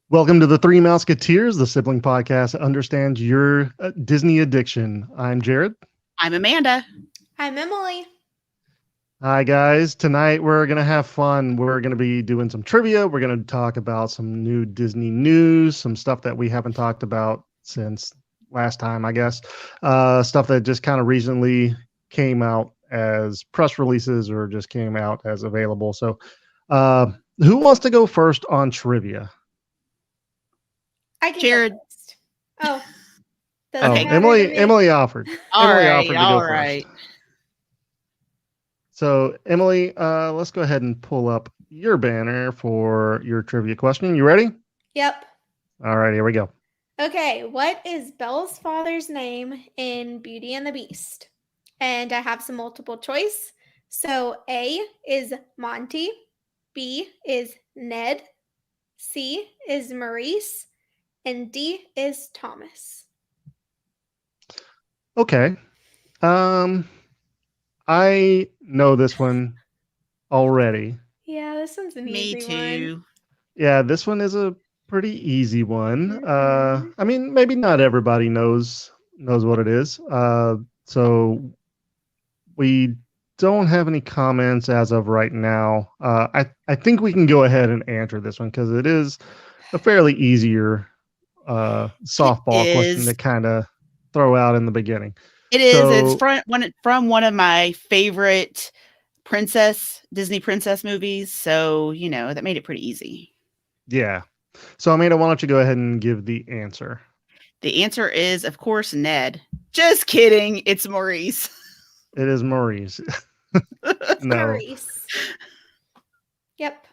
Welcome to the Three Mouseketeers, the sibling podcast that understands your Disney addiction. I'm Jared. I'm Amanda. I'm Emily. Hi, guys. Tonight we're going to have fun. We're going to be doing some trivia. We're going to talk about some new Disney news, some stuff that we haven't talked about since last time, I guess. Stuff that just kind of recently came out as press releases or just came out as available. So, who wants to go first on trivia? I can Jared. go first. Oh, Okay. Emily offered. All Emily right. offered to All go right. first. So, Emily, let's go ahead and pull up your banner for your trivia question. You ready? Yep. All right, here we go. Okay, what is Belle's father's name in Beauty and the Beast? And I have some multiple choice. So A is Monty, B is Ned, C is Maurice, and D is Thomas. Okay. I know this one already. Yeah, this one's an Me easy too. one. Yeah, this one is a pretty easy one. Mhm. I mean, maybe not everybody knows what it is. So we don't have any comments as of right now. I think we can go ahead and answer this one because it is a fairly easier softball question to kind of throw out in the beginning. It is. So, It's from one of my favorite Disney princess movies. So, that made it pretty easy. yeah. So, Amanda, why don't you go ahead and give the answer? The answer is, of course, Ned. Just kidding. It's Maurice. It is Maurice. No. Maurice. Yep.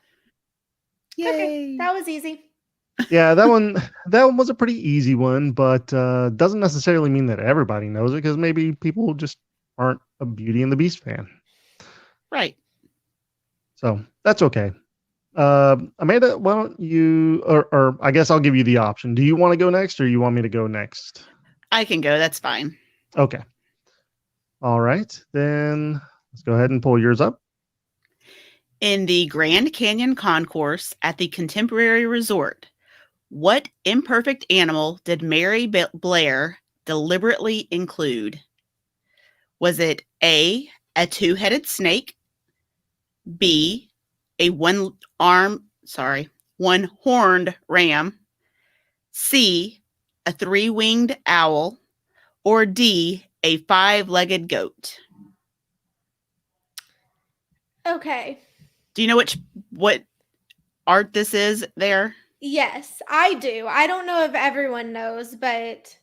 Yay. Okay, that was easy. Yeah, that one was a pretty easy one, but doesn't necessarily mean that everybody knows it because maybe people just aren't a Beauty and the Beast fan. Right. So that's okay. Amanda, why don't you, or I guess I'll give you the option. Do you want to go next or you want me to go next? I can go. That's fine. Okay. All right. Then let's go ahead and pull yours up. In the Grand Canyon Concourse at the Contemporary Resort, what imperfect animal did Mary Blair deliberately include? Was it A, a two-headed snake, B, a one-horned ram, C, a three-winged owl, or D, a five-legged goat? Okay. Do you know what art this is there? Yes, I do. I don't know if everyone knows, but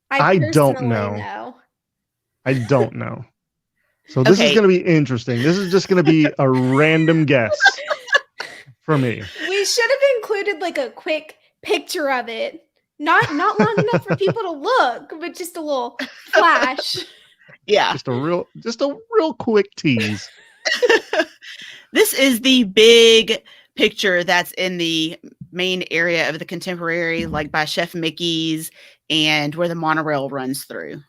I don't personally know. I don't know. So this is Okay. going to be interesting. This is just going to be a random guess for me. We should have included like a quick picture of it. Not long enough for people to look, but just a little flash. Yeah. Just a real quick tease. This is the big picture that's in the main area of the Contemporary, like by Chef Mickey's and where the monorail runs through.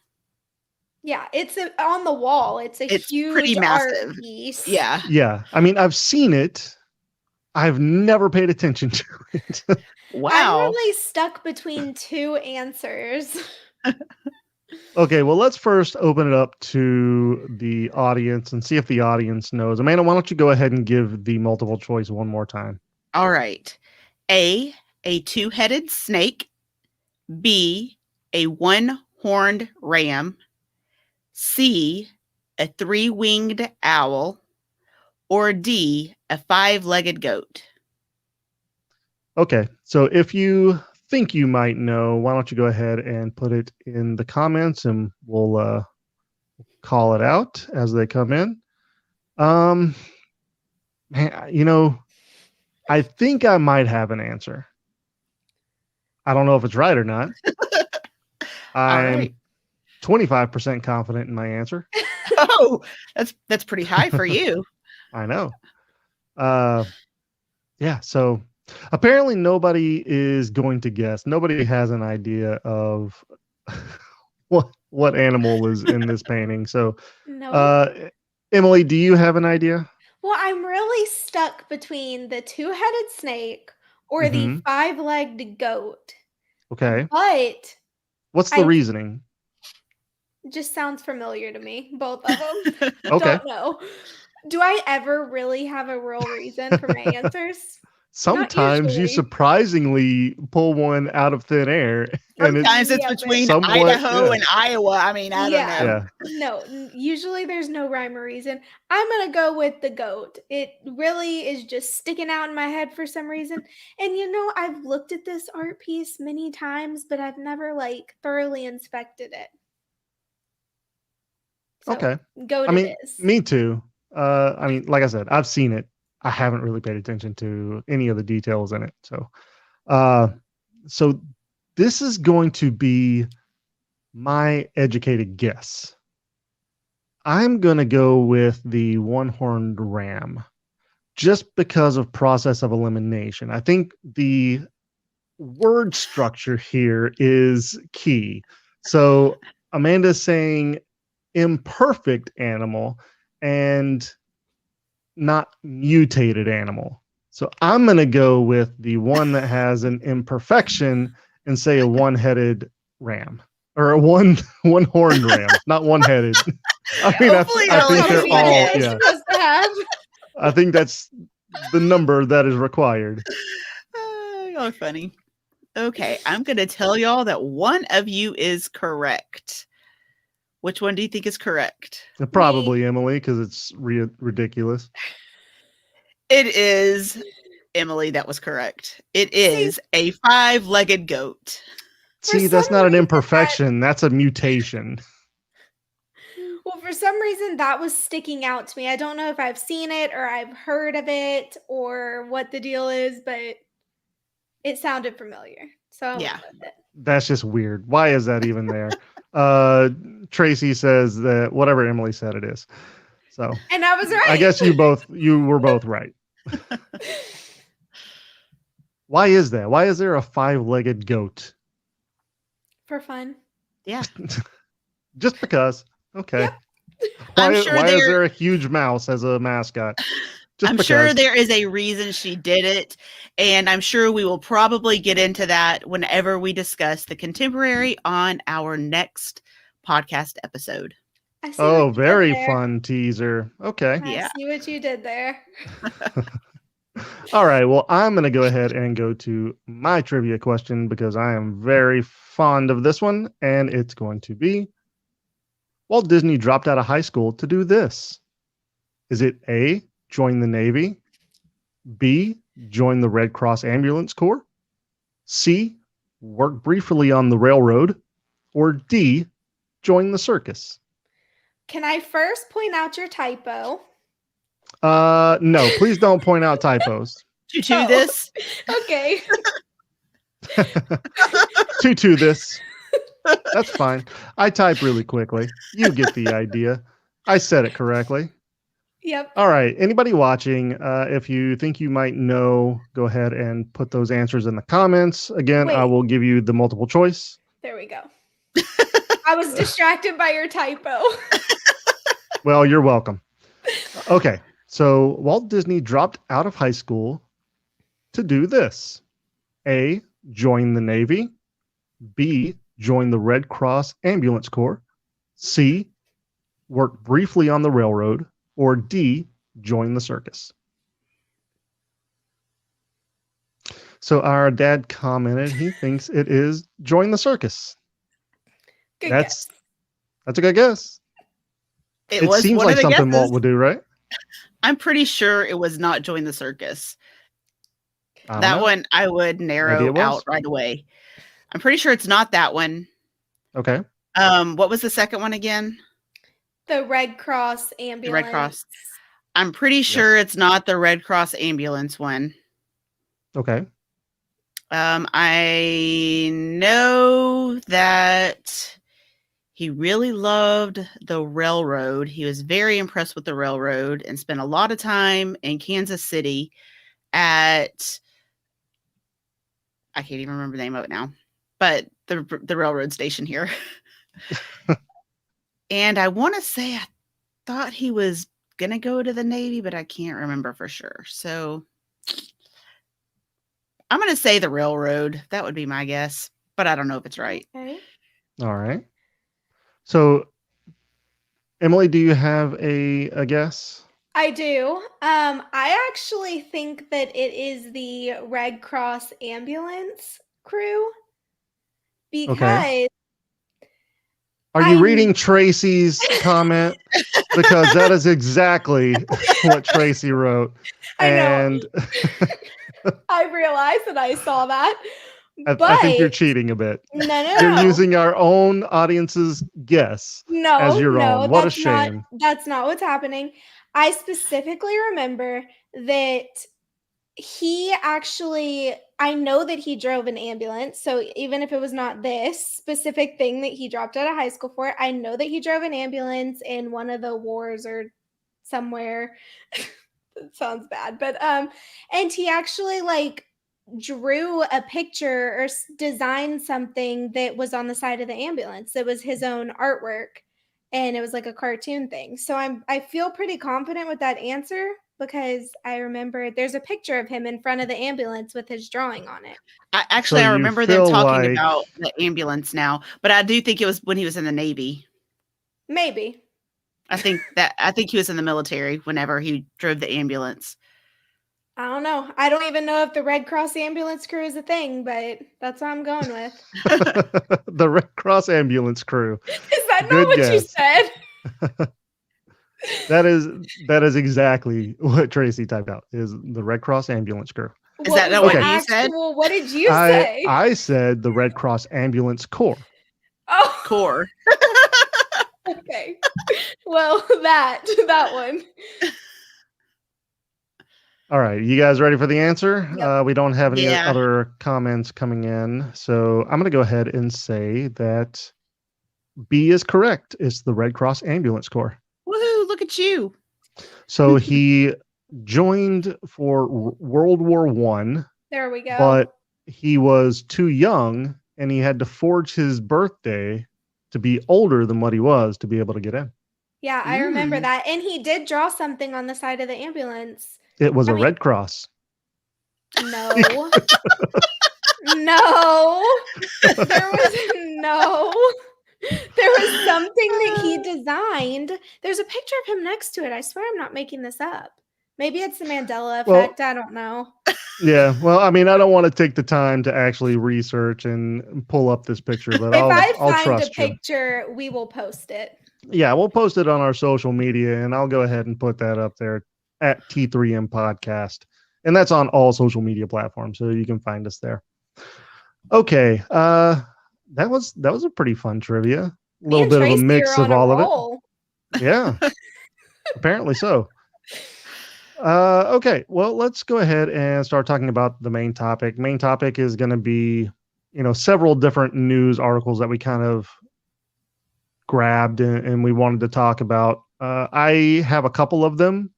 Yeah, it's on the wall. It's huge pretty massive art piece. Yeah. Yeah. I mean, I've seen it. I've never paid attention to it. Wow. I'm really stuck between two answers. Okay, well, let's first open it up to the audience and see if the audience knows. Amanda, why don't you go ahead and give the multiple choice one more time? All right. A two-headed snake. B, a one-horned ram. C, a three-winged owl. Or D, a five-legged goat. Okay, so if you think you might know, why don't you go ahead and put it in the comments and we'll call it out as they come in. Man, I think I might have an answer. I don't know if it's right or not. I'm 25% confident in my answer. Oh, that's pretty high for you. I know. Yeah, so apparently nobody is going to guess. Nobody has an idea of what animal is in this painting. So, No. Emily, do you have an idea? Well, I'm really stuck between the two-headed snake or the Mhm. five-legged goat. Okay. But What's the I reasoning? just sounds familiar to me, both of them. Okay. Don't know. Do I ever really have a real reason for my answers? Not Sometimes you usually. surprisingly pull one out of thin air, and it's Sometimes it's Yeah, but between somewhat Idaho and Iowa. I mean, I don't yeah, know. yeah. no, usually there's no rhyme or reason. I'm gonna go with the goat. It really is just sticking out in my head for some reason. And I've looked at this art piece many times, but I've never like thoroughly inspected it. So, Okay. goat I it mean, is. me too. I mean, like I said, I've seen it. I haven't really paid attention to any of the details in it. Uh, so this is going to be my educated guess. I'm going to go with the one-horned ram just because of process of elimination. I think the word structure here is key. So Amanda's saying imperfect animal and not mutated animal. So I'm going to go with the one that has an imperfection and say a one-headed ram or a one horned ram, not one-headed. I mean, Hopefully, it I only think How has they're many one heads all am I head. yeah. supposed to have? I think that's the number that is required. Y'all are funny. Okay, I'm going to tell y'all that one of you is correct. Which one do you think is correct? Probably Emily because it's ridiculous. It is Emily that was correct. It See, is a five-legged goat. for See, some that's not an reason imperfection. That's a mutation. for some reason that was sticking out to me. I don't know if I've seen it or I've heard of it or what the deal is, but it sounded familiar. So I went Yeah. with it. That's just weird. Why is that even there? Tracy says that whatever Emily said it is. So And I was I right. guess you were both right. Why is that? Why is there a five-legged goat? For fun. Yeah. Just because. Okay. Yep. I'm Why sure is there a huge mouse as a mascot? Just I'm sure because. there is a reason she did it, and I'm sure we will probably get into that whenever we discuss the contemporary on our next podcast episode. I see what Oh, you did very there. fun teaser. Okay. I Yeah. see what you did there. All right. Well, I'm going to go ahead and go to my trivia question because I am very fond of this one. And it's going to be Walt Disney dropped out of high school to do this. Is it A, join the Navy? B, join the Red Cross Ambulance Corps? C, work briefly on the railroad? Or D, join the circus? Can I first point out your typo? No, please don't point out typos. To this, Okay. Tutu this. That's fine. I type really quickly. You get the idea. I said it correctly. Yep. All right. Anybody watching, if you think you might know, go ahead and put those answers in the comments. Again, I Wait. will give you the multiple choice. There we go. I was distracted by your typo. Well, you're welcome. Okay. So Walt Disney dropped out of high school to do this. A, join the Navy. B, join the Red Cross Ambulance Corps. C, work briefly on the railroad. Or D, join the circus. So our dad commented he thinks it is join the circus. Good That's guess. a good guess. it It was seems one like of the something guesses. Walt would do, right? I'm pretty sure it was not join the circus. I don't That know. one I would Maybe narrow it was. out right away. I'm pretty sure it's not that one. Okay. What was the second one again? The Red Cross The ambulance. Red Cross. I'm pretty sure it's not the Red Cross ambulance one. Okay. I know that he really loved the railroad. He was very impressed with the railroad and spent a lot of time in Kansas City at, I can't even remember the name of it now, but the railroad station here. And I want to say I thought he was going to go to the Navy, but I can't remember for sure. So I'm going to say the railroad. That would be my guess, but I don't know if it's right. Okay. All right. So, Emily, do you have a guess? I do. I actually think that it is the Red Cross ambulance crew Okay. because Are you reading Tracy's comment? Because that is exactly what Tracy wrote. I know. And I realized that I saw that, I think you're but cheating a bit. no, You're using our own audience's guess as your own. What a shame. that's not what's happening. I specifically remember that he actually, I know that he drove an ambulance. So even if it was not this specific thing that he dropped out of high school for, I know that he drove an ambulance in one of the wars or somewhere. It sounds bad, but and he actually like drew a picture or designed something that was on the side of the ambulance. It was his own artwork and it was like a cartoon thing. So I feel pretty confident with that answer because I remember there's a picture of him in front of the ambulance with his drawing on it. Actually, So I you remember them feel talking like about the ambulance now, but I do think it was when he was in the Navy. Maybe. I think he was in the military whenever he drove the ambulance. I don't know. I don't even know if the Red Cross ambulance crew is a thing, but that's what I'm going with. the Red Cross ambulance crew. Is that not Good what guess. you said? That is exactly what Tracy typed out. Is the Red Cross ambulance crew. Is that not what you said? What did you say? I said the Red Cross ambulance corps. Oh, Corps. okay. Well, that one. All right, you guys ready for the answer? Yep. We don't have any Yeah. other comments coming in, so I'm going to go ahead and say that B is correct. It's the Red Cross ambulance corps. Woohoo! Look at you. So he joined for World War One, There we go. but he was too young, and he had to forge his birthday to be older than what he was to be able to get in. Yeah, I remember that. And he did draw something on the side of the ambulance. It was a Red Cross. No. No. There was something that he designed. There's a picture of him next to it. I swear I'm not making this up. Maybe it's the Mandela effect. I don't know. Yeah. Well, I mean, I don't want to take the time to actually research and pull up this picture, but I'll find trust a picture, we will post it. Yeah, we'll post it on our social media, and I'll go ahead and put that up there at T3M Podcast. And that's on all social media platforms, so you can find us there. Okay. That was a pretty fun trivia. A little bit of a mix of all of it. Yeah. Apparently so. Okay. Well, let's go ahead and start talking about the main topic. Main topic is going to be, several different news articles that we kind of grabbed and we wanted to talk about. I have a couple of them.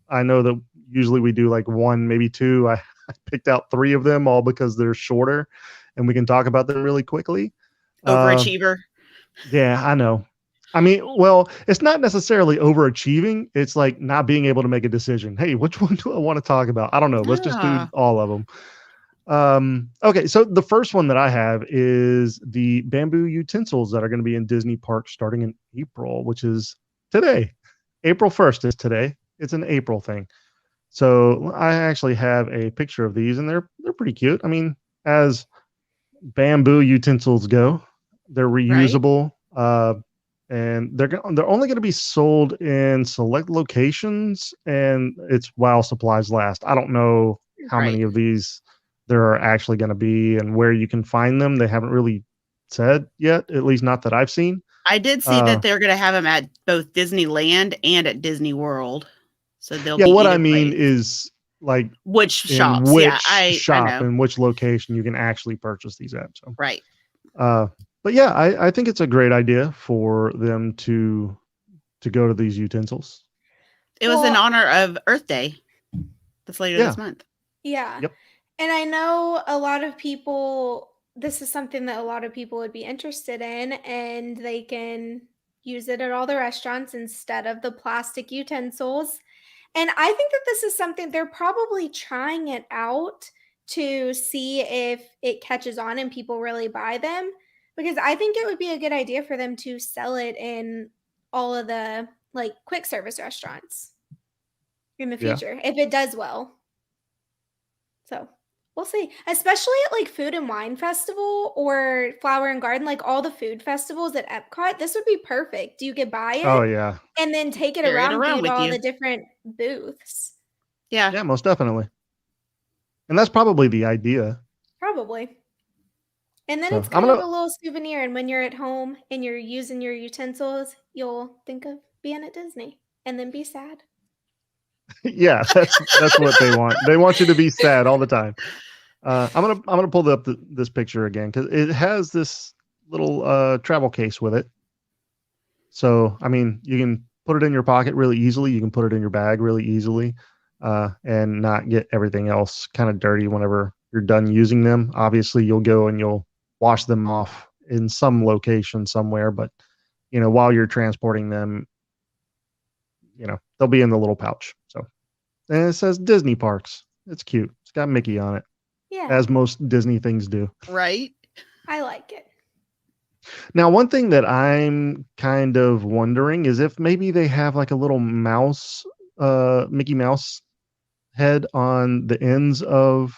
I know that usually we do like one, maybe two. I picked out three of them all because they're shorter and we can talk about them really quickly. Overachiever. Yeah, I know. I mean, well, it's not necessarily overachieving. It's like not being able to make a decision. Hey, which one do I want to talk about? I don't know. Let's just do all of them. Okay, so the first one that I have is the bamboo utensils that are going to be in Disney parks starting in April, which is today. April 1st is today. It's an April thing. So I actually have a picture of these, and they're pretty cute. I mean, as bamboo utensils go, they're reusable, and they're only going to be sold in select locations, and it's while supplies last. I don't know how many of these there are actually going to be and where you can find them. They haven't really said yet, at least not that I've seen. I did see that they're going to have them at both Disneyland and at Disney World. So they'll be what I mean is like which shops, shop and which location you can actually purchase these at. So. Right. But yeah, I think it's a great idea for them to go to these utensils. It was in honor of Earth Day. That's later this month. Yeah. Yep. And I know a lot of people, this is something that a lot of people would be interested in, and they can use it at all the restaurants instead of the plastic utensils. And I think that this is something they're probably trying it out to see if it catches on and people really buy them, because I think it would be a good idea for them to sell it in all of the like quick service restaurants in the Yeah. future if it does well. So we'll see. Especially at like Food and Wine Festival or Flower and Garden, like all the food festivals at Epcot, this would be perfect. You could buy Oh it yeah. and then take it Carry it around around through with all you. the different booths. Yeah. Yeah, most definitely. And that's probably the idea. Probably. And then So it's I'm kind of gonna a little souvenir. And when you're at home and you're using your utensils, you'll think of being at Disney and then be sad. yeah, that's what they want. They want you to be sad all the time. I'm gonna pull up this picture again because it has this little travel case with it. So I mean, you can put it in your pocket really easily. You can put it in your bag really easily, and not get everything else kind of dirty whenever you're done using them. Obviously, you'll go and you'll wash them off in some location somewhere, but while you're transporting them, they'll be in the little pouch. So, and it says Disney Parks. It's cute. It's got Mickey on it, Yeah, as most Disney things do. Right. I like it. Now, one thing that I'm kind of wondering is if maybe they have like a little mouse, Mickey Mouse head on the ends of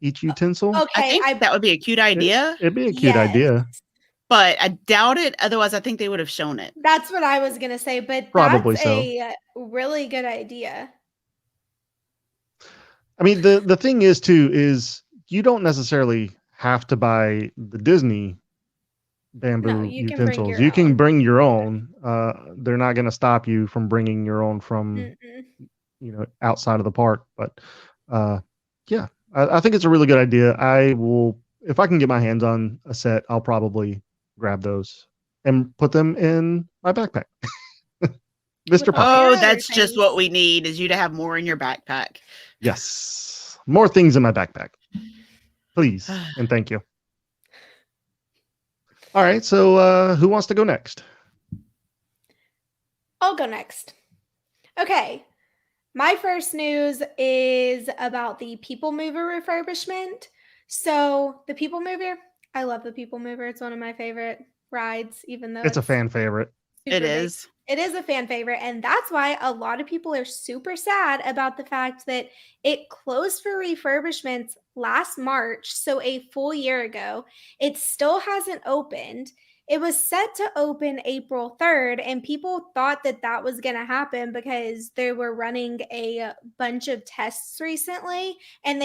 each utensil. I Okay, think that would be a cute idea, It'd be a cute yes, idea. but I doubt it. Otherwise, I think they would have shown it. that's what I was gonna say, but Probably that's so. a really good idea. I mean, the thing is too is you don't necessarily have to buy the Disney bamboo No, you can bring utensils. your You can own. bring your own. They're not going to stop you from bringing your own from Mm-mm. outside of the park. But yeah, I think it's a really good idea. I will, if I can get my hands on a set, I'll probably grab those and put them in my backpack. Mr. With Pop. all your Oh, other that's just things. what we need is you to have more in your backpack. Yes, more things in my backpack, please and thank you. All right, so who wants to go next? I'll go next. Okay. My first news is about the People Mover refurbishment. So, the People Mover, I love the People Mover. It's one of my favorite rides, even though It's a fan favorite. It super big. is. It is a fan favorite, and that's why a lot of people are super sad about the fact that it closed for refurbishments last March, so a full year ago. It still hasn't opened. It was set to open April 3rd, and people thought that that was going to happen because they were running a bunch of tests recently, and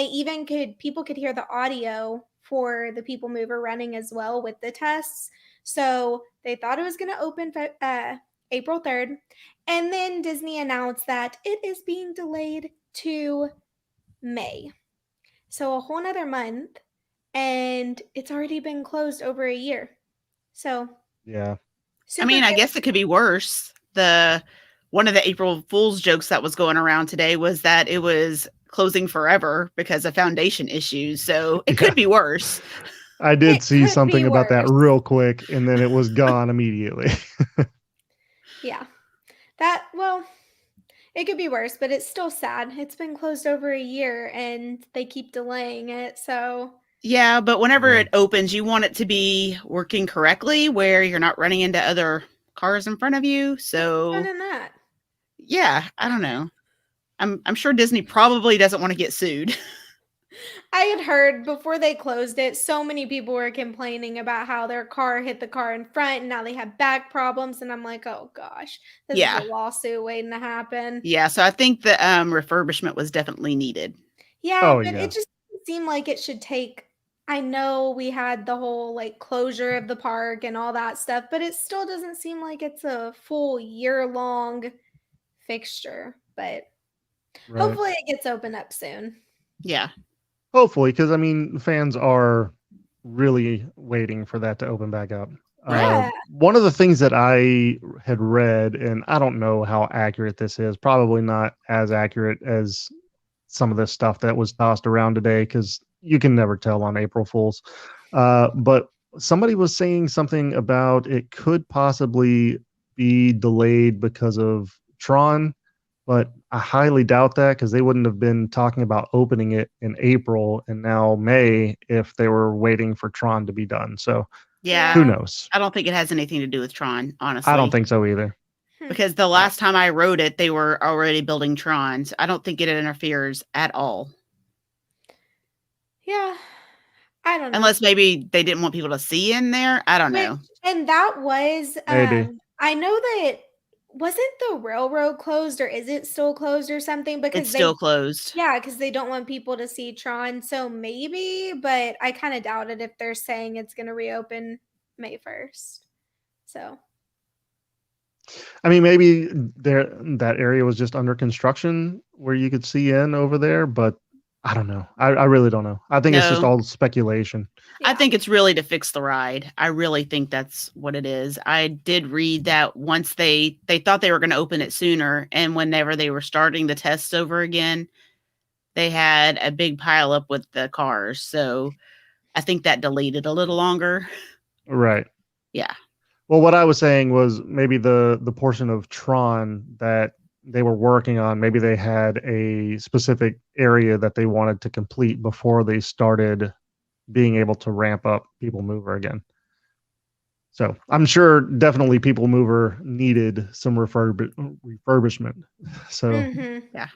people could hear the audio for the People Mover running as well with the tests. So they thought it was going to open April 3rd. And then Disney announced that it is being delayed to May. So a whole nother month. And it's already been closed over a year. So Yeah. I mean, I crazy. guess it could be worse. One of the April Fool's jokes that was going around today was that it was closing forever because of foundation issues. So it could be worse. I did It see could something be about that worse. real quick, and then it was gone immediately. Yeah. It could be worse, but it's still sad. It's been closed over a year and they keep delaying it. So Yeah, but whenever Yeah. it opens, you want it to be working correctly where you're not running into other cars in front of you. So fun in that. yeah, I don't know. I'm sure Disney probably doesn't want to get sued. I had heard before they closed it, so many people were complaining about how their car hit the car in front and now they have back problems. And I'm like, oh gosh, this is Yeah. a lawsuit waiting to happen. Yeah, so I think the refurbishment was definitely needed. Yeah, Oh, but yeah. it just seemed like it should take. I know we had the whole like closure of the park and all that stuff, but it still doesn't seem like it's a full year-long fixture. But Right. hopefully it gets opened up soon. Yeah. Hopefully, because I mean, fans are really waiting for that to open back up. Yeah. One of the things that I had read, and I don't know how accurate this is, probably not as accurate as some of this stuff that was tossed around today, because you can never tell on April Fools. But somebody was saying something about it could possibly be delayed because of Tron, but I highly doubt that because they wouldn't have been talking about opening it in April and now May if they were waiting for Tron to be done. So Yeah. who knows? I don't think it has anything to do with Tron, honestly. I don't think so either. Because the last time I wrote it, they were already building Trons. I don't think it interferes at all. Yeah. I don't know. Unless maybe they didn't want people to see in there. I don't know. And that was Maybe. I know that wasn't the railroad closed, or is it still closed or something? Because It's still closed. Yeah, because they don't want people to see Tron. So maybe, but I kind of doubt it if they're saying it's going to reopen May 1st. So I mean, maybe that area was just under construction where you could see in over there, but I don't know. I really don't know. I think it's just No. all speculation. I think it's really to fix the ride. I really think that's what it is. I did read that once they thought they were going to open it sooner, and whenever they were starting the tests over again, they had a big pile up with the cars. So I think that delayed it a little longer. Right. Yeah. Well, what I was saying was maybe the portion of Tron that they were working on, maybe they had a specific area that they wanted to complete before they started being able to ramp up People Mover again. So I'm sure definitely People Mover needed some refurbishment. So Yeah.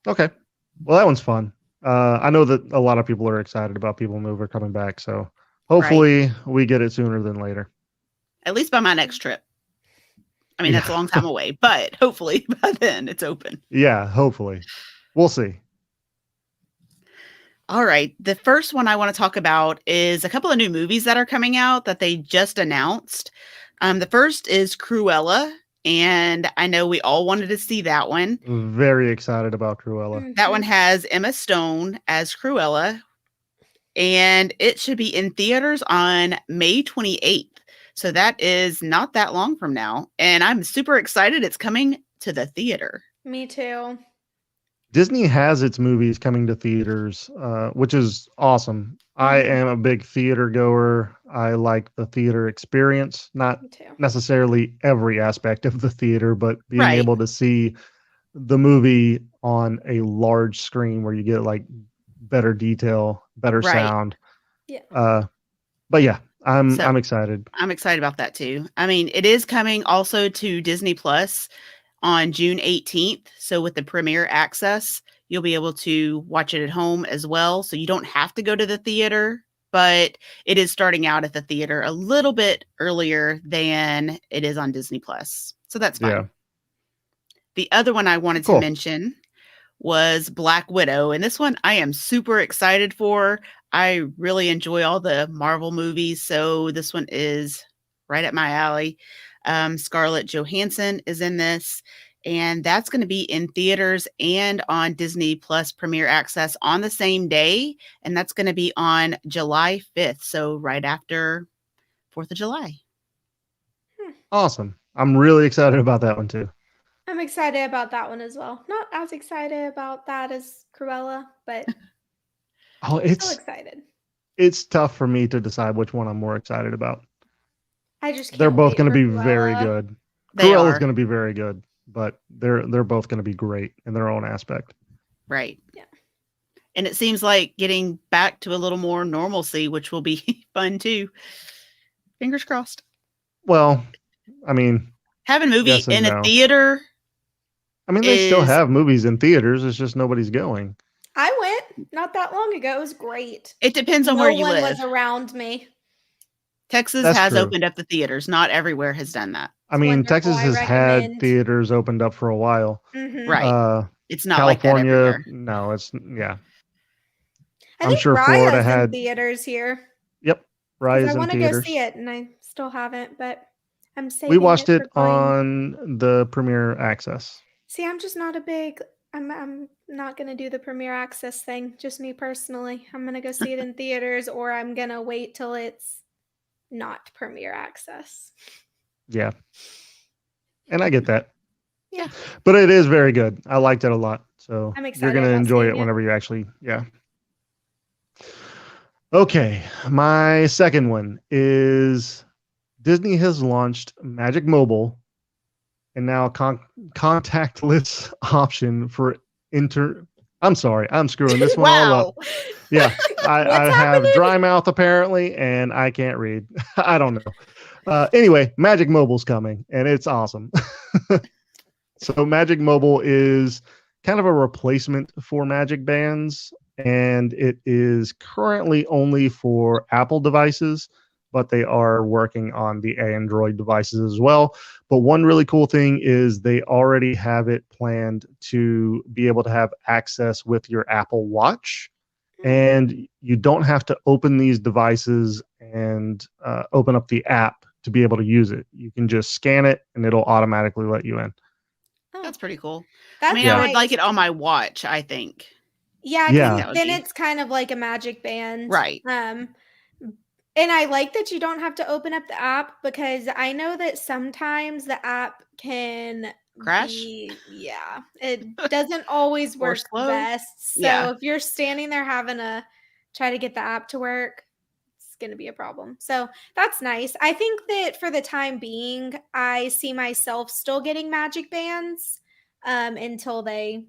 Okay. Well, that one's fun. I know that a lot of people are excited about People Mover coming back. So hopefully we get it sooner than later. At least by my next trip. I mean, that's a long time away, but hopefully by then it's open. Yeah, hopefully. We'll see. All right. The first one I want to talk about is a couple of new movies that are coming out that they just announced. The first is Cruella, and I know we all wanted to see that one. Very excited about Cruella. That one has Emma Stone as Cruella, and it should be in theaters on May 28th. So that is not that long from now. And I'm super excited it's coming to the theater. Me too. Disney has its movies coming to theaters, which is awesome. I am a big theater goer. I like the theater experience, not necessarily every aspect of the theater, but being able to see the movie on a large screen where you get like better detail, better sound. Yeah. But yeah, I'm excited. I'm excited about that too. I mean, it is coming also to Disney Plus on June 18th. So with the premiere access, you'll be able to watch it at home as well. So you don't have to go to the theater, but it is starting out at the theater a little bit earlier than it is on Disney Plus. So that's fine. Yeah. The other one I wanted to mention was Black Widow. And this one I am super excited for. I really enjoy all the Marvel movies. So this one is right up my alley. Scarlett Johansson is in this, and that's going to be in theaters and on Disney Plus Premiere Access on the same day. And that's going to be on July 5th. So right after 4th of July. Awesome. I'm really excited about that one too. I'm excited about that one as well. Not as excited about that as Cruella, but it's still excited. It's tough for me to decide which one I'm more excited about. I just can't. They're both going to be very good. Cruella's going to be very good, but they're both going to be great in their own aspect. Right. Yeah. And it seems like getting back to a little more normalcy, which will be fun too. Fingers crossed. Well, I mean, having a movie in a theater. I mean, they still have movies in theaters. It's just nobody's going. I went not that long ago. It was great. It depends on where you live. No one was around me. Texas has opened up the theaters. Not everywhere has done that. I mean, Texas has had theaters opened up for a while. Right. It's not California, like that everywhere. No, it's, yeah. I'm sure Florida had theaters here. Yep. Raya's I in want to theaters. go see it, and I still haven't, but I'm saving We watched it for on the Premiere Access. See, I'm just not a big... I'm not going to do the Premiere Access thing, just me personally. I'm going to go see it in theaters, or I'm going to wait till it's not Premiere Access. Yeah. And I get that. Yeah. But it is very good. I liked it a lot. So I'm excited you're going to enjoy it whenever you actually, Okay. My second one is Disney has launched Magic Mobile, and now contactless option for inter. I'm sorry, I'm screwing this one all up. Wow. Yeah, What's I have happening? dry mouth apparently, and I can't read. I don't know. Anyway, Magic Mobile's coming, and it's awesome. So Magic Mobile is kind of a replacement for Magic Bands, and it is currently only for Apple devices, but they are working on the Android devices as well. But one really cool thing is they already have it planned to be able to have access with your Apple Watch, and you don't have to open these devices and open up the app to be able to use it. You can just scan it, and it'll automatically let you in. Oh, That's pretty cool. that's I mean, Yeah. I would like nice. it on my watch, I think. Yeah, Yeah. because That would then be- it's kind of like a magic band. Right. And I like that you don't have to open up the app because I know that sometimes the app can Crash? it doesn't always Or work slow? best. So Yeah. if you're standing there having to try to get the app to work, it's going to be a problem. So that's nice. I think that for the time being, I see myself still getting magic bands until they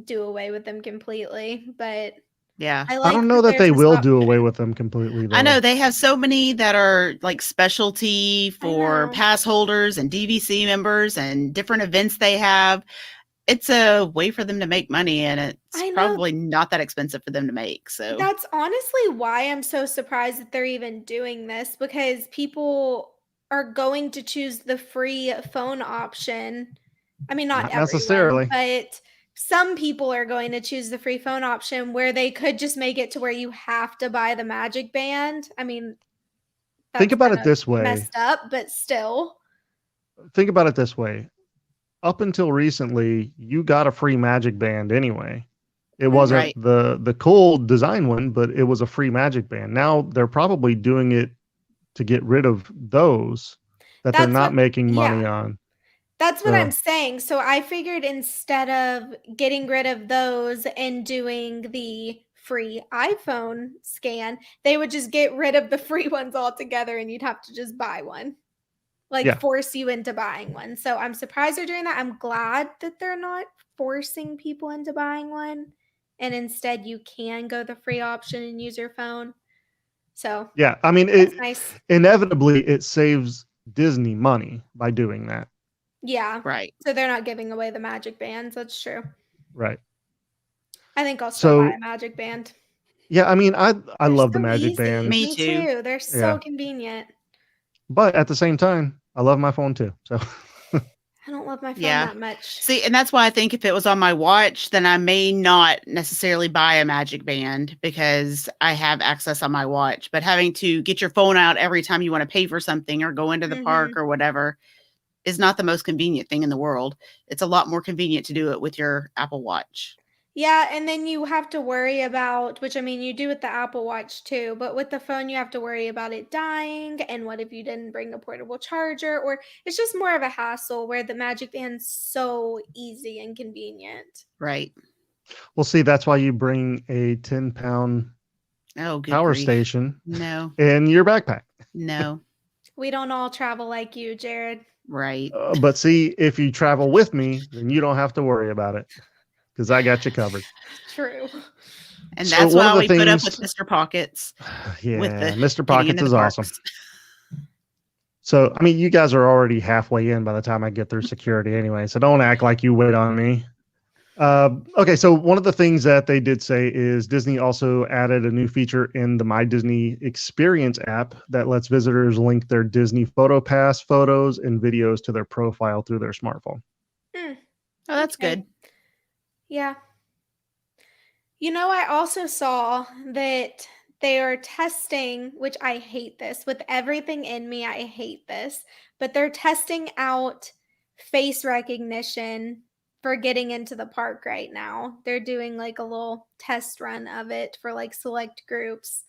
do away with them completely. But Yeah. I I like don't know that there's they this will do away option. with them completely, though. I know they have so many that are like specialty for know. pass holders and DVC members and different events they have. It's a way for them to make money, and I it's know. probably not that expensive for them to make. So That's honestly why I'm so surprised that they're even doing this because people are going to choose the free phone option. I mean, not Not everyone, necessarily. but some people are going to choose the free phone option where they could just make it to where you have to buy the magic band. I mean, Think that's about kind it of this way. messed up, but still. Think about it this way. Up until recently, you got a free Magic Band anyway. It wasn't Right. the cool design one, but it was a free Magic Band. Now they're probably doing it to get rid of those that they're That's not what, making money yeah. on. That's what I'm So saying. So I figured instead of getting rid of those and doing the free iPhone scan, they would just get rid of the free ones altogether and you'd have to just buy one. Like yeah, force you into buying one. So I'm surprised they're doing that. I'm glad that they're not forcing people into buying one. And instead you can go the free option and use your phone. So yeah. I mean, that's it nice. inevitably it saves Disney money by doing that. Yeah. Right. So they're not giving away the magic bands. That's true. Right. I think I'll still buy So a magic band. yeah, I mean, I They're love the so Magic easy. Band. Me Me too. too. They're Yeah. so convenient. But at the same time, I love my phone too. So I don't love my phone Yeah. that much. See, and that's why I think if it was on my watch, then I may not necessarily buy a magic band because I have access on my watch. But having to get your phone out every time you want to pay for something or go into the park or whatever is not the most convenient thing in the world. It's a lot more convenient to do it with your Apple Watch. Yeah, and then you have to worry about, which I mean, you do with the Apple Watch too, but with the phone, you have to worry about it dying. And what if you didn't bring a portable charger? Or it's just more of a hassle where the Magic Band's so easy and convenient. Right. we'll see. That's why you bring a 10-pound Oh, good power grief. station No, in your backpack. no. We don't all travel like you, Jared. Right. But see, if you travel with me, then you don't have to worry about it because I got you covered. True. And So that's one of why the we put up things- with Mr. Pockets. With Yeah, the Mr. getting Pockets into the is awesome. parks. So, I mean, you guys are already halfway in by the time I get through security anyway. So don't act like you wait on me. Okay, so one of the things that they did say is Disney also added a new feature in the My Disney Experience app that lets visitors link their Disney Photo Pass photos and videos to their profile through their smartphone. Hmm. Oh, that's Okay. good. Yeah. You know, I also saw that they are testing, which I hate this. With everything in me, I hate this. But they're testing out face recognition for getting into the park right now. They're doing like a little test run of it for like select groups.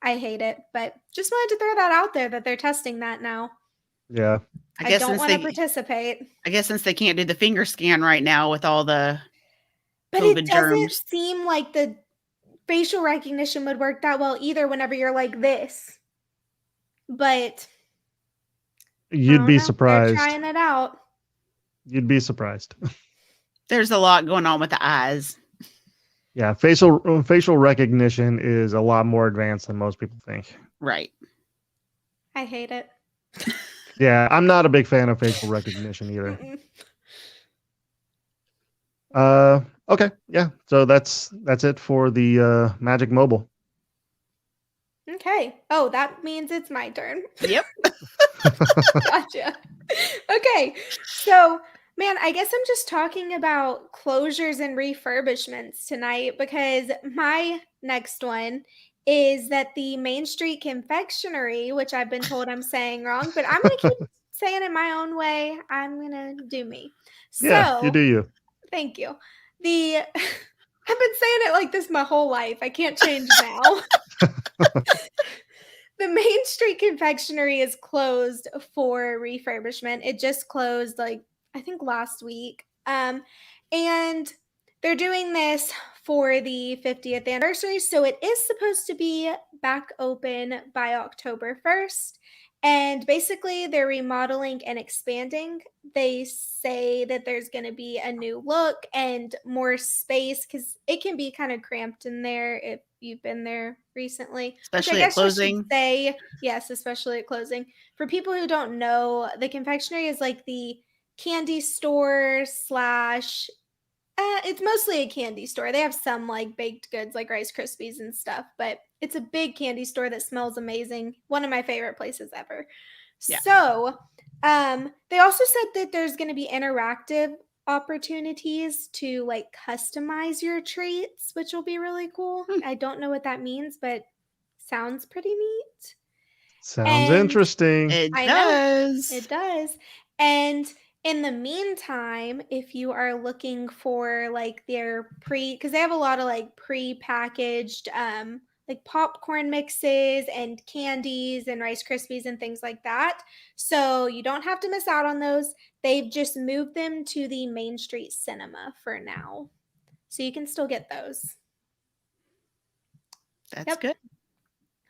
I hate it, but just wanted to throw that out there that they're testing that now. Yeah. I I guess don't since want to they participate. I guess since they can't do the finger scan right now with all the But it COVID doesn't germs. seem like the facial recognition would work that well either whenever you're like this. But I You'd don't be know. They're surprised. trying it out. You'd be surprised. There's a lot going on with the eyes. Yeah, facial recognition is a lot more advanced than most people think. Right. I hate it. Yeah, I'm not a big fan of facial recognition either. Okay, yeah. So that's it for the Magic Mobile. Okay. Oh, that means it's my turn. Yep. Gotcha. Okay. So, man, I guess I'm just talking about closures and refurbishments tonight because my next one is that the Main Street Confectionery, which I've been told I'm saying wrong, but I'm going to keep saying it my own way. I'm going to do me. Yeah, you So, do you. thank you. I've been saying it like this my whole life. I can't change now. The Main Street Confectionery is closed for refurbishment. It just closed like I think last week. And they're doing this for the 50th anniversary, so it is supposed to be back open by October 1st. And basically, they're remodeling and expanding. They say that there's going to be a new look and more space because it can be kind of cramped in there if you've been there recently. Especially which I at guess you should closing. say, yes, especially at closing. For people who don't know, the confectionery is like the candy store slash it's mostly a candy store. They have some like baked goods like Rice Krispies and stuff, but it's a big candy store that smells amazing. One of my favorite places ever. Yeah. So, they also said that there's going to be interactive opportunities to like customize your treats, which will be really cool. I don't know what that means, but sounds pretty neat. Sounds And interesting. It I know does. it does. And in the meantime, if you are looking for like their because they have a lot of like pre-packaged like popcorn mixes and candies and Rice Krispies and things like that. So you don't have to miss out on those. They've just moved them to the Main Street Cinema for now. So you can still get those. That's good.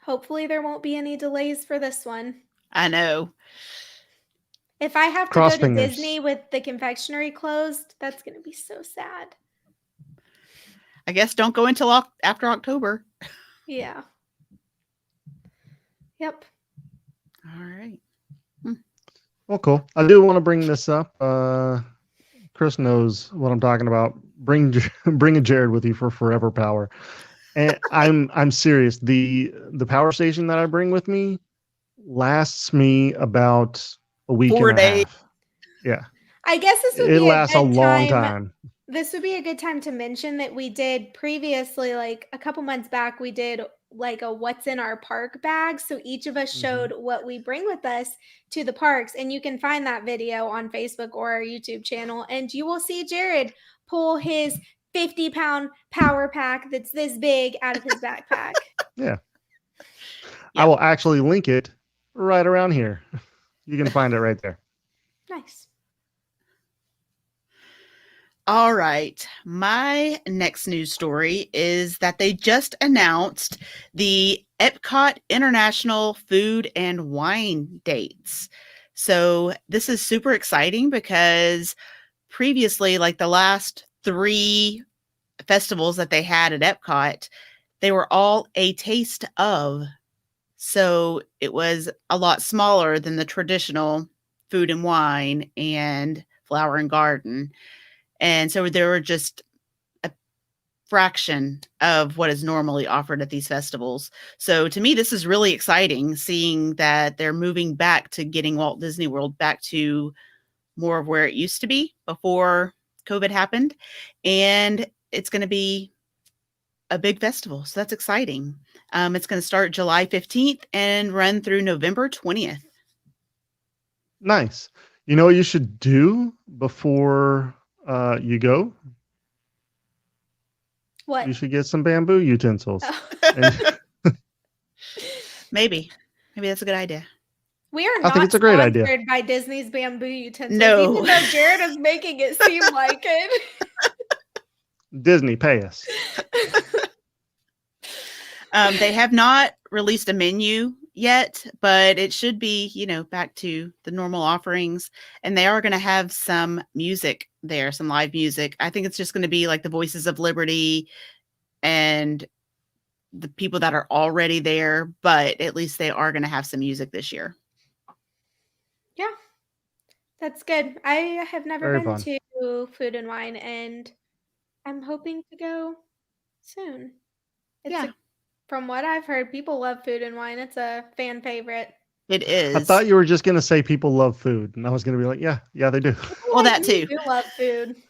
Hopefully there won't be any delays for this one. I know. If I have to Cross go to fingers. Disney with the confectionery closed, that's going to be so sad. I guess don't go until after October. Yeah. Yep. All right. Well, cool. I do want to bring this up. Chris knows what I'm talking about. Bring a Jared with you for forever power. And I'm serious. The power station that I bring with me lasts me about a week 4 and a days. half. Yeah. I guess this would It be lasts a good long time. This would be a good time to mention that we did previously, like a couple months back, we did like a what's in our park bag. So each of us showed what we bring with us to the parks. And you can find that video on Facebook or our YouTube channel. And you will see Jared pull his 50-pound power pack that's this big out of his backpack. Yeah. Yep. I will actually link it right around here. You can find it right there. Nice. All right. My next news story is that they just announced the Epcot International Food and Wine dates. So this is super exciting because previously, like the last 3 festivals that they had at Epcot, they were all a taste of. So it was a lot smaller than the traditional food and wine and flower and garden. And so there were just a fraction of what is normally offered at these festivals. So to me, this is really exciting, seeing that they're moving back to getting Walt Disney World back to more of where it used to be before COVID happened. And it's going to be a big festival. So that's exciting. It's going to start July 15th and run through November 20th. Nice. You know what you should do before you go? What? You should get some bamboo utensils. Oh. Maybe that's a good idea. We are I not think it's a great idea. sponsored by Disney's bamboo utensils, No. even though Jared is making it seem like it. Disney, pay us. They have not released a menu yet, but it should be, back to the normal offerings. And they are going to have some music there, some live music. I think it's just going to be like the Voices of Liberty and the people that are already there, but at least they are going to have some music this year. Yeah, that's good. I have never Very been fun. to Food and Wine, and I'm hoping to go soon. Yeah, From what I've heard, people love Food and Wine. It's a fan favorite. it I is. thought you were just going to say people love food, and I was going to be like, yeah, they do. People Well, like that me too. do love food. I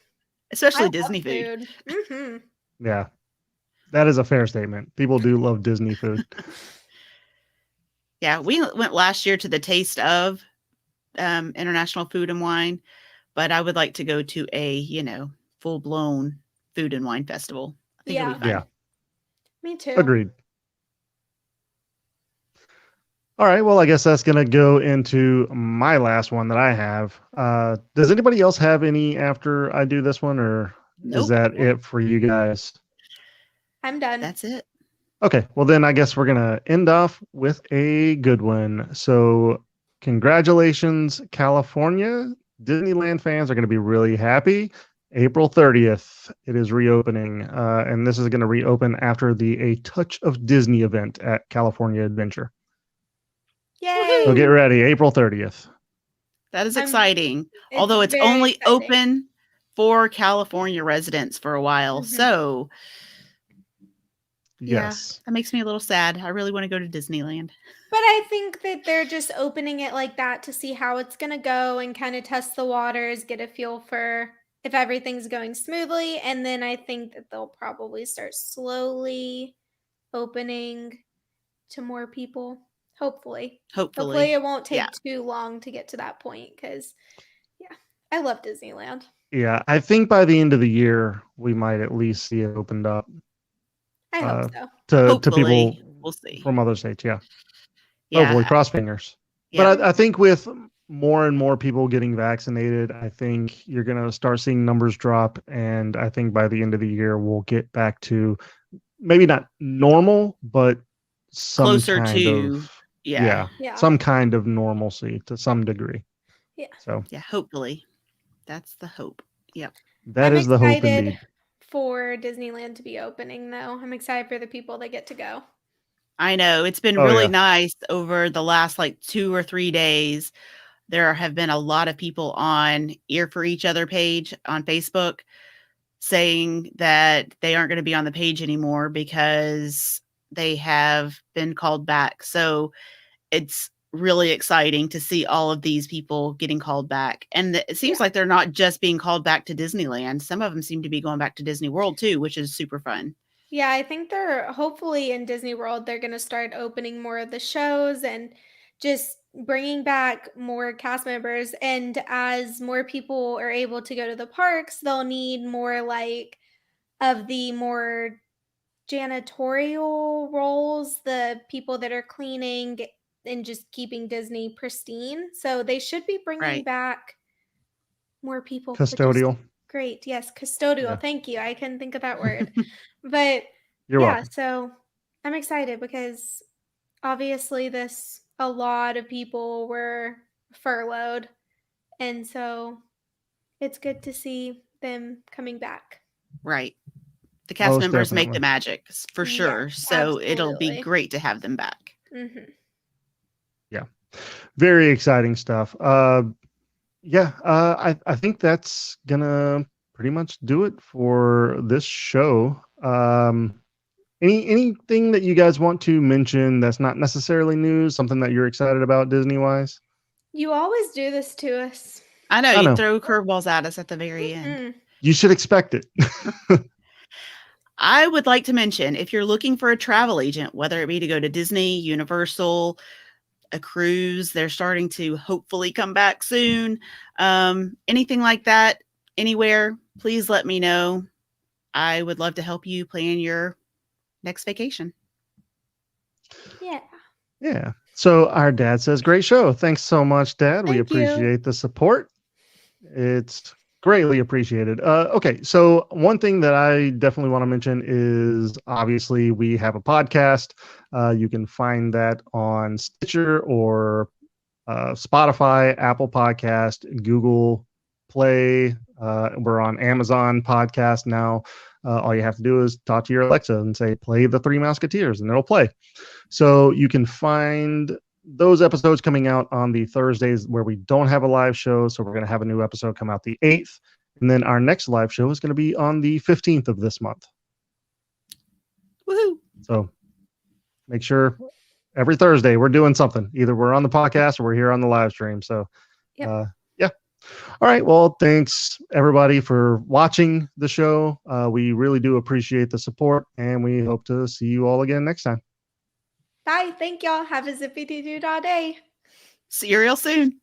Especially love Disney food. food. Yeah, that is a fair statement. People do love Disney food. Yeah, we went last year to the Taste of International Food and Wine, but I would like to go to a, full blown food and wine festival. I think it'll be fun. Yeah, Me too. agreed. All right, well, I guess that's going to go into my last one that I have. Does anybody else have any after I do this one, or is Nope. that it for you guys? I'm done. That's it. Okay, well, then I guess we're going to end off with a good one. So, congratulations, California. Disneyland fans are going to be really happy. April 30th, it is reopening, and this is going to reopen after the A Touch of Disney event at California Adventure. Yay! So get ready, April 30th. That is exciting. Although it's very only exciting. open for California residents for a while. Mhm. So, Yes. that makes me a little sad. I really want to go to Disneyland. But I think that they're just opening it like that to see how it's going to go and kind of test the waters, get a feel for if everything's going smoothly. And then I think that they'll probably start slowly opening to more people. Hopefully. Hopefully it won't take too long to get to that point because, yeah, I love Disneyland. Yeah, I think by the end of the year, we might at least see it opened up. I hope so. To people we'll see. from other states, yeah. Yeah. Hopefully, cross fingers. Yeah. But I think with more and more people getting vaccinated, I think you're going to start seeing numbers drop. And I think by the end of the year, we'll get back to maybe not normal, but some Closer kind to, of, some kind of normalcy to some degree. Yeah. So, yeah, hopefully. That's the hope. Yep. That is the hope indeed. For Disneyland to be opening, though. I'm excited for the people that get to go. I know. It's been really nice over the last 2 or 3 days. There have been a lot of people on Ear for Each Other page on Facebook saying that they aren't going to be on the page anymore because they have been called back. So it's really exciting to see all of these people getting called back. And it seems like they're not just being called back to Disneyland. Some of them seem to be going back to Disney World too, which is super fun. Yeah, I think they're hopefully in Disney World, they're going to start opening more of the shows and just bringing back more cast members. And as more people are able to go to the parks, they'll need more of the more janitorial roles, the people that are cleaning and just keeping Disney pristine. So they should be bringing back more people. Custodial. Great. Yes, custodial. Yeah. Thank you. I couldn't think of that word. But You're welcome. So I'm excited because obviously a lot of people were furloughed. And so it's good to see them coming back. Right. The cast members make the magic for sure. Yeah, so absolutely. It'll be great to have them back. Mm-hmm. Yeah. Very exciting stuff. I think that's gonna pretty much do it for this show. Anything that you guys want to mention that's not necessarily news, something that you're excited about Disney wise? You always do this to us. I know. You throw curveballs at us at the very end. You should expect it. I would like to mention, if you're looking for a travel agent, whether it be to go to Disney, Universal, a cruise, they're starting to hopefully come back soon. Anything like that, anywhere, please let me know. I would love to help you plan your next vacation. Yeah. So our dad says, great show. Thanks so much, Dad. We appreciate the support. It's Greatly appreciated. Okay, so one thing that I definitely want to mention is obviously we have a podcast. You can find that on Stitcher or Spotify, Apple Podcast, Google Play. We're on Amazon Podcast now. All you have to do is talk to your Alexa and say, play the Three Mouseketeers, and it'll play. So you can find those episodes coming out on the Thursdays where we don't have a live show. So we're going to have a new episode come out the 8th. And then our next live show is going to be on the 15th of this month. Woohoo! So make sure every Thursday we're doing something. Either we're on the podcast or we're here on the live stream. So, Yep. yeah. All right. Well, thanks everybody for watching the show. We really do appreciate the support, and we hope to see you all again next time. Bye. Thank y'all. Have a zippy doo dah day. See you real soon.